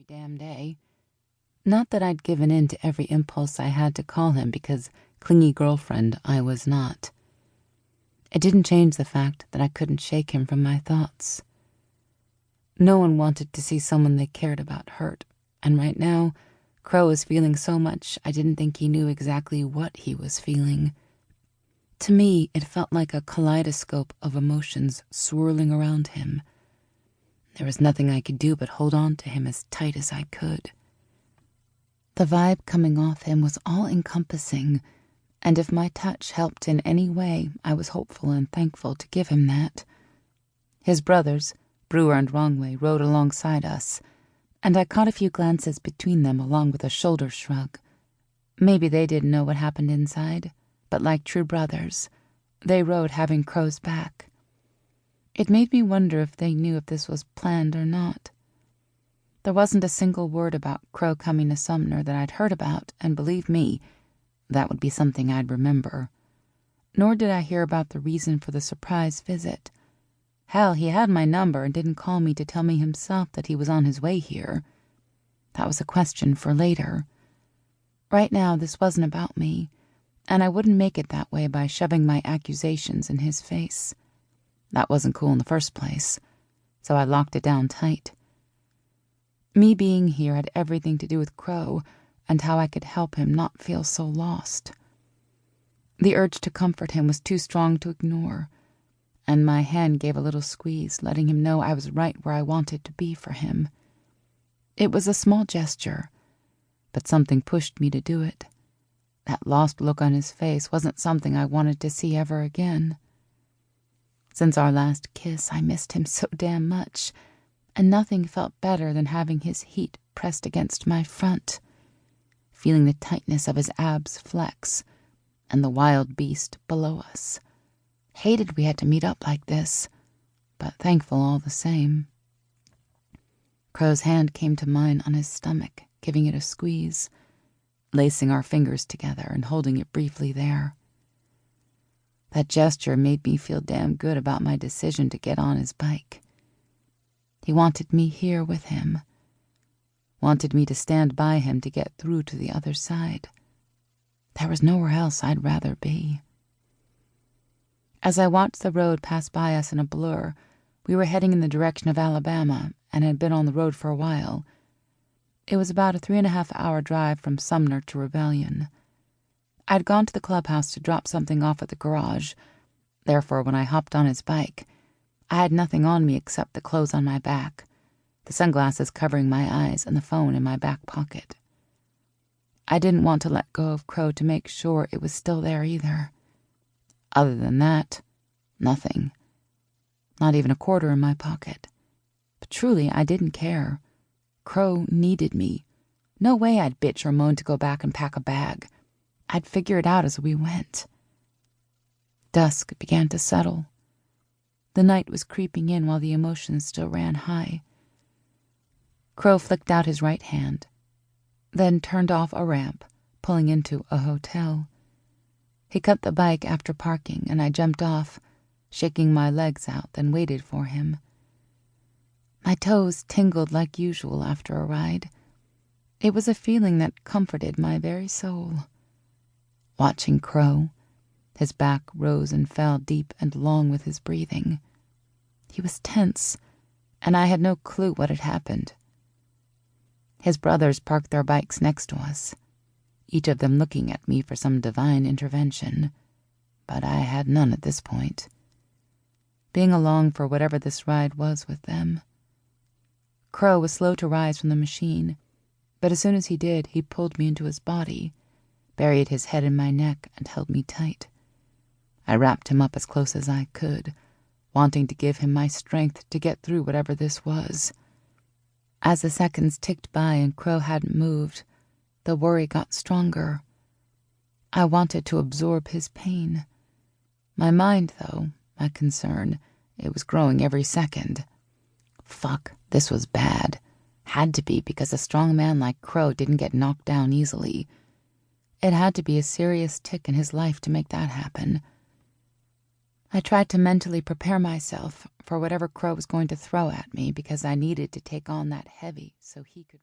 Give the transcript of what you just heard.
every damn day. Not that I'd given in to every impulse I had to call him, because clingy girlfriend I was not. It didn't change the fact that I couldn't shake him from my thoughts. No one wanted to see someone they cared about hurt, and right now, Crow was feeling so much I didn't think he knew exactly what he was feeling. To me, it felt like a kaleidoscope of emotions swirling around him. There was nothing I could do but hold on to him as tight as I could. The vibe coming off him was all-encompassing, and if my touch helped in any way, I was hopeful and thankful to give him that. His brothers, Brewer and Wrongway, rode alongside us, and I caught a few glances between them along with a shoulder shrug. Maybe they didn't know what happened inside, but like true brothers, they rode having Crow's back. It made me wonder if they knew if this was planned or not. There wasn't a single word about Crow coming to Sumner that I'd heard about, and believe me, that would be something I'd remember. Nor did I hear about the reason for the surprise visit. Hell, he had my number and didn't call me to tell me himself that he was on his way here. That was a question for later. Right now, this wasn't about me, and I wouldn't make it that way by shoving my accusations in his face. That wasn't cool in the first place, so I locked it down tight. Me being here had everything to do with Crow and how I could help him not feel so lost. The urge to comfort him was too strong to ignore, and my hand gave a little squeeze, letting him know I was right where I wanted to be for him. It was a small gesture, but something pushed me to do it. That lost look on his face wasn't something I wanted to see ever again. Since our last kiss, I missed him so damn much, and nothing felt better than having his heat pressed against my front, feeling the tightness of his abs flex, and the wild beast below us. Hated we had to meet up like this, but thankful all the same. Crow's hand came to mine on his stomach, giving it a squeeze, lacing our fingers together and holding it briefly there. That gesture made me feel damn good about my decision to get on his bike. He wanted me here with him, wanted me to stand by him to get through to the other side. There was nowhere else I'd rather be. As I watched the road pass by us in a blur, we were heading in the direction of Alabama and had been on the road for a while. It was about a 3.5-hour drive from Sumner to Rebellion. I'd gone to the clubhouse to drop something off at the garage. Therefore, when I hopped on his bike, I had nothing on me except the clothes on my back, the sunglasses covering my eyes, and the phone in my back pocket. I didn't want to let go of Crow to make sure it was still there either. Other than that, nothing. Not even a quarter in my pocket. But truly, I didn't care. Crow needed me. No way I'd bitch or moan to go back and pack a bag. I'd figure it out as we went. Dusk began to settle. The night was creeping in while the emotions still ran high. Crow flicked out his right hand, then turned off a ramp, pulling into a hotel. He cut the bike after parking, and I jumped off, shaking my legs out, then waited for him. My toes tingled like usual after a ride. It was a feeling that comforted my very soul. Watching Crow, his back rose and fell deep and long with his breathing. He was tense, and I had no clue what had happened. His brothers parked their bikes next to us, each of them looking at me for some divine intervention, but I had none at this point. Being along for whatever this ride was with them. Crow was slow to rise from the machine, but as soon as he did, he pulled me into his body, buried his head in my neck, and held me tight. I wrapped him up as close as I could, wanting to give him my strength to get through whatever this was. As the seconds ticked by and Crow hadn't moved, the worry got stronger. I wanted to absorb his pain. My mind, though, my concern, it was growing every second. Fuck, this was bad. Had to be, because a strong man like Crow didn't get knocked down easily. It had to be a serious tick in his life to make that happen. I tried to mentally prepare myself for whatever Crow was going to throw at me, because I needed to take on that heavy so he could...